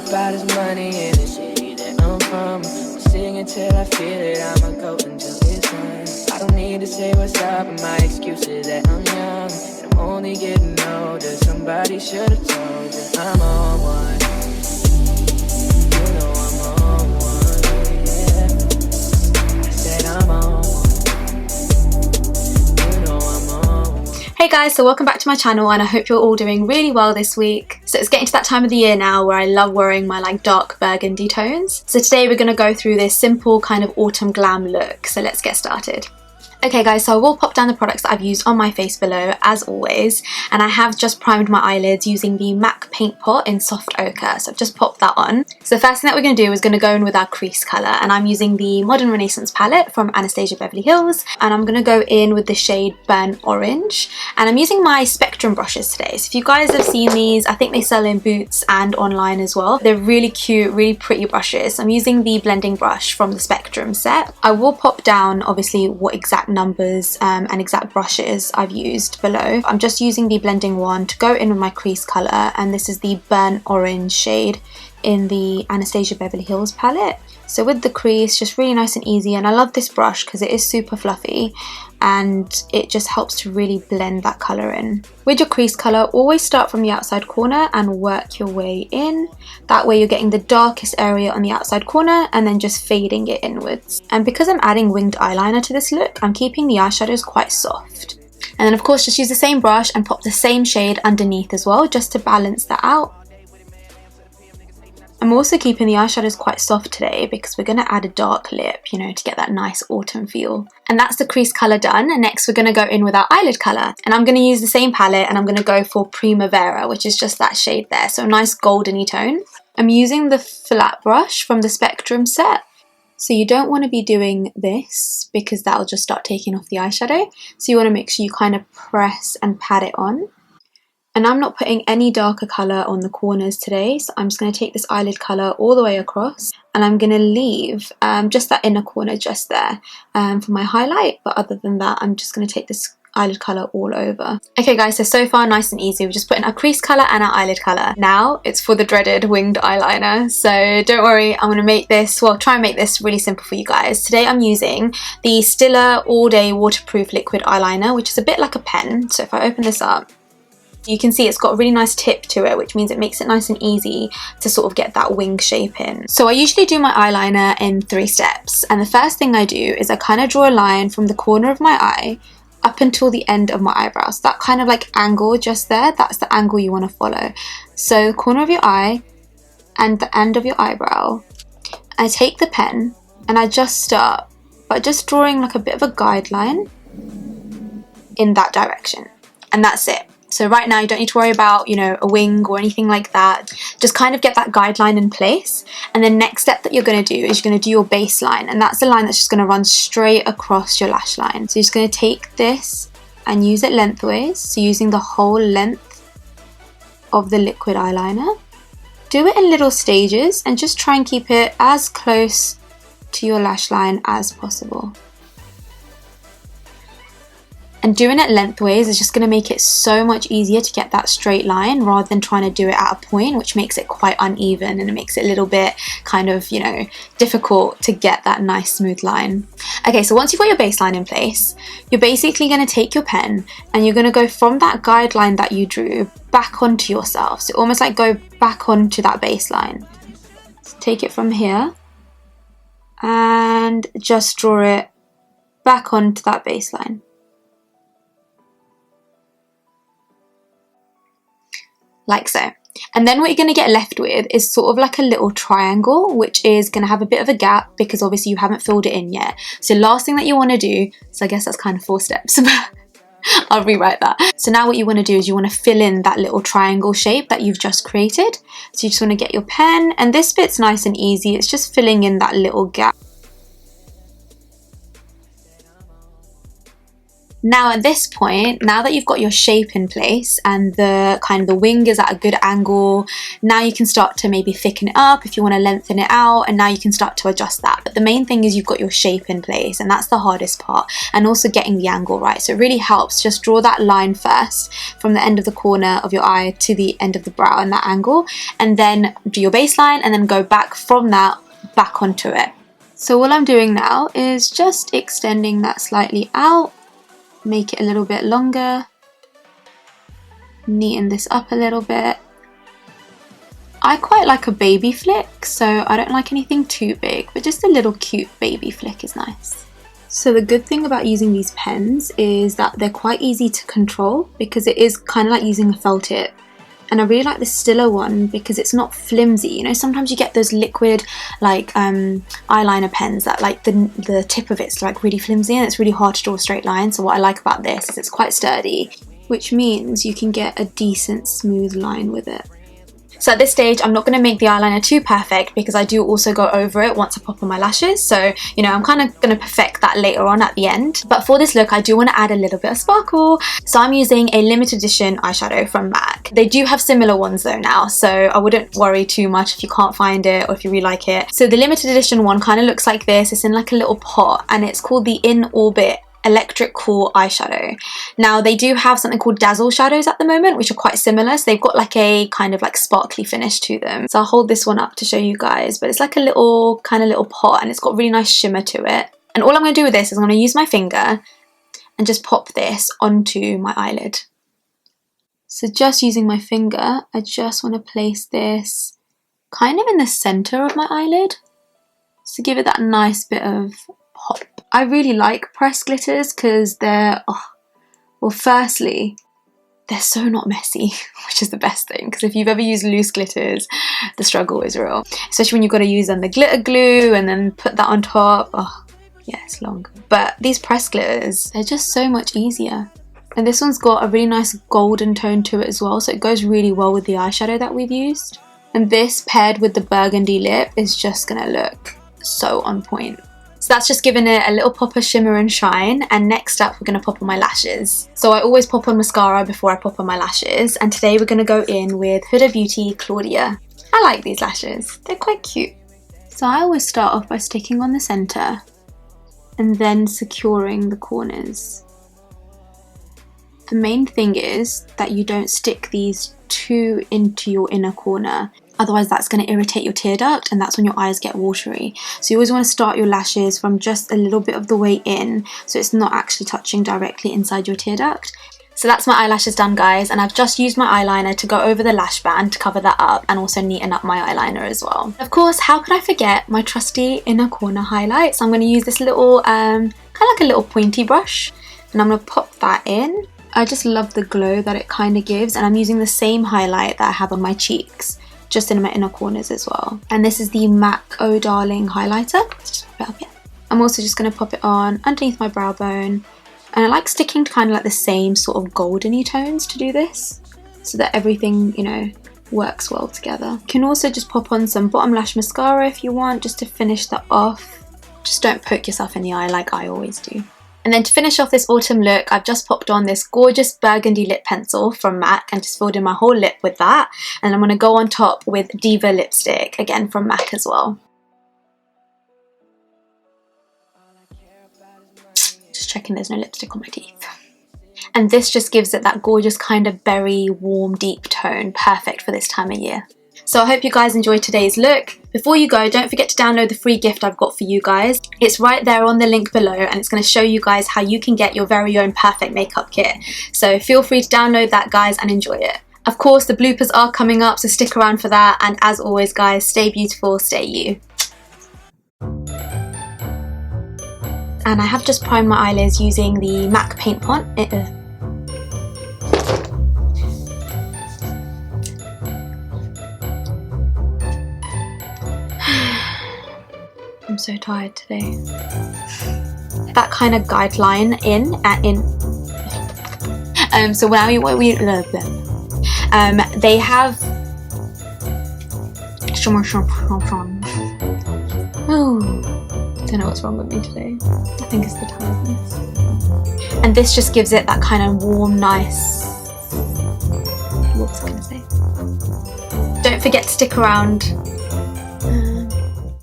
about is money in the city that I'm from. I'm singing until I feel it, I'ma go until it's done. I don't need to say what's up, and my excuse is that I'm young and I'm only getting older. Somebody should've told you I'm on one. You know I'm on one, yeah. I said I'm on one. Hey guys, so welcome back to my channel and I hope you're all doing really well this week. So it's getting to that time of the year now where I love wearing my like dark burgundy tones. So today we're going to go through this simple kind of autumn glam look. So let's get started. Okay guys, so I will pop down the products that I've used on my face below as always, and I have just primed my eyelids using the MAC Paint Pot in Soft Ochre, so I've just popped that on. So the first thing that we're going to do is going to go in with our crease colour, and I'm using the Modern Renaissance palette from Anastasia Beverly Hills, and I'm going to go in with the shade Burnt Orange, and I'm using my Spectrum brushes today. So if you guys have seen these, I think they sell in Boots and online as well. They're really cute, really pretty brushes. I'm using the blending brush from the Spectrum set. I will pop down obviously what exact numbers and exact brushes I've used below. I'm just using the blending one to go in with my crease colour, and this is the Burnt Orange shade in the Anastasia Beverly Hills palette. So with the crease, just really nice and easy, and I love this brush because it is super fluffy and it just helps to really blend that colour in. With your crease colour, always start from the outside corner and work your way in. That way you're getting the darkest area on the outside corner and then just fading it inwards. And because I'm adding winged eyeliner to this look, I'm keeping the eyeshadows quite soft. And then of course just use the same brush and pop the same shade underneath as well, just to balance that out. I'm also keeping the eyeshadows quite soft today because we're going to add a dark lip, you know, to get that nice autumn feel. And that's the crease colour done, and next we're going to go in with our eyelid colour. And I'm going to use the same palette and I'm going to go for Primavera, which is just that shade there, so a nice goldeny tone. I'm using the flat brush from the Spectrum set. So you don't want to be doing this because that'll just start taking off the eyeshadow. So you want to make sure you kind of press and pat it on. And I'm not putting any darker colour on the corners today, so I'm just going to take this eyelid colour all the way across, and I'm going to leave just that inner corner just there for my highlight, but other than that I'm just going to take this eyelid colour all over. Okay guys, so far nice and easy. We're just putting our crease colour and our eyelid colour. Now it's for the dreaded winged eyeliner, so don't worry, I'm going to make this, well, try and make this really simple for you guys. Today I'm using the Stila All Day Waterproof Liquid Eyeliner, which is a bit like a pen. So if I open this up, you can see it's got a really nice tip to it, which means it makes it nice and easy to sort of get that wing shape in. So I usually do my eyeliner in 3 steps, and the first thing I do is I kind of draw a line from the corner of my eye up until the end of my eyebrows. That kind of like angle just there, that's the angle you want to follow. So the corner of your eye and the end of your eyebrow. I take the pen and I just start by just drawing like a bit of a guideline in that direction, and that's it. So right now you don't need to worry about, you know, a wing or anything like that. Just kind of get that guideline in place. And the next step that you're going to do is you're going to do your baseline. And that's the line that's just going to run straight across your lash line. So you're just going to take this and use it lengthways. So using the whole length of the liquid eyeliner. Do it in little stages and just try and keep it as close to your lash line as possible. And doing it lengthways is just going to make it so much easier to get that straight line rather than trying to do it at a point, which makes it quite uneven and it makes it a little bit kind of, you know, difficult to get that nice smooth line. Okay, so once you've got your baseline in place, you're basically going to take your pen and you're going to go from that guideline that you drew back onto yourself. So almost like go back onto that baseline. So take it from here and just draw it back onto that baseline. Like so. And then what you're going to get left with is sort of like a little triangle, which is going to have a bit of a gap because obviously you haven't filled it in yet. So last thing that you want to do, so I guess that's kind of 4 steps, I'll rewrite that. So now what you want to do is you want to fill in that little triangle shape that you've just created. So you just want to get your pen, and this bit's nice and easy. It's just filling in that little gap. Now at this point, now that you've got your shape in place and the kind of the wing is at a good angle, now you can start to maybe thicken it up if you want to lengthen it out, and now you can start to adjust that. But the main thing is you've got your shape in place, and that's the hardest part, and also getting the angle right. So it really helps. Just draw that line first from the end of the corner of your eye to the end of the brow in that angle, and then do your baseline and then go back from that back onto it. So all I'm doing now is just extending that slightly out, make it a little bit longer, neaten this up a little bit. I quite like a baby flick, so I don't like anything too big, but just a little cute baby flick is nice. So the good thing about using these pens is that they're quite easy to control because it is kind of like using a felt tip. And I really like the Stila one because it's not flimsy. You know, sometimes you get those liquid like eyeliner pens that like the tip of it's like really flimsy and it's really hard to draw a straight line. So what I like about this is it's quite sturdy, which means you can get a decent smooth line with it. So at this stage, I'm not going to make the eyeliner too perfect because I do also go over it once I pop on my lashes. So, you know, I'm kind of going to perfect that later on at the end. But for this look, I do want to add a little bit of sparkle. So I'm using a limited edition eyeshadow from MAC. They do have similar ones though now, so I wouldn't worry too much if you can't find it or if you really like it. So the limited edition one kind of looks like this. It's in like a little pot and it's called the In Orbit Electric Cool eyeshadow. Now they do have something called dazzle shadows at the moment, which are quite similar. So they've got like a kind of like sparkly finish to them. So I'll hold this one up to show you guys, but it's like a little kind of little pot and it's got really nice shimmer to it. And all I'm going to do with this is I'm going to use my finger and just pop this onto my eyelid. So just using my finger, I just want to place this kind of in the center of my eyelid to give it that nice bit of pop. I really like pressed glitters because they're, well, firstly, they're so not messy, which is the best thing, because if you've ever used loose glitters, the struggle is real. Especially when you've got to use the glitter glue and then put that on top. Oh, yeah, it's long. But these pressed glitters, they're just so much easier. And this one's got a really nice golden tone to it as well, so it goes really well with the eyeshadow that we've used. And this paired with the burgundy lip is just gonna look so on point. So that's just giving it a little pop of shimmer and shine, and next up we're going to pop on my lashes. So I always pop on mascara before I pop on my lashes, and today we're going to go in with Huda Beauty Claudia. I like these lashes, they're quite cute. So I always start off by sticking on the centre and then securing the corners. The main thing is that you don't stick these too into your inner corner. Otherwise that's going to irritate your tear duct and that's when your eyes get watery. So you always want to start your lashes from just a little bit of the way in so it's not actually touching directly inside your tear duct. So that's my eyelashes done, guys, and I've just used my eyeliner to go over the lash band to cover that up and also neaten up my eyeliner as well. Of course, how could I forget my trusty inner corner highlights? I'm going to use this little, kind of like a little pointy brush, and I'm going to pop that in. I just love the glow that it kind of gives, and I'm using the same highlight that I have on my cheeks, just in my inner corners as well. And this is the MAC Oh Darling highlighter. Just pop it up here. I'm also just going to pop it on underneath my brow bone. And I like sticking to kind of like the same sort of goldeny tones to do this, so that everything, you know, works well together. You can also just pop on some bottom lash mascara if you want, just to finish that off. Just don't poke yourself in the eye like I always do. And then to finish off this autumn look, I've just popped on this gorgeous burgundy lip pencil from MAC and just filled in my whole lip with that. And I'm going to go on top with Diva lipstick, again from MAC as well. Just checking there's no lipstick on my teeth. And this just gives it that gorgeous kind of berry, warm, deep tone, perfect for this time of year. So I hope you guys enjoyed today's look. Before you go, don't forget to download the free gift I've got for you guys. It's right there on the link below, and it's going to show you guys how you can get your very own perfect makeup kit. So feel free to download that, guys, and enjoy it. Of course, the bloopers are coming up, so stick around for that. And as always, guys, stay beautiful, stay you. And I have just primed my eyelids using the MAC Paint Pot. I'm so tired today. That kind of guideline so now they have Don't know what's wrong with me today. I think it's the tiredness. And this just gives it that kind of warm, nice... What was I going to say? Don't forget to stick around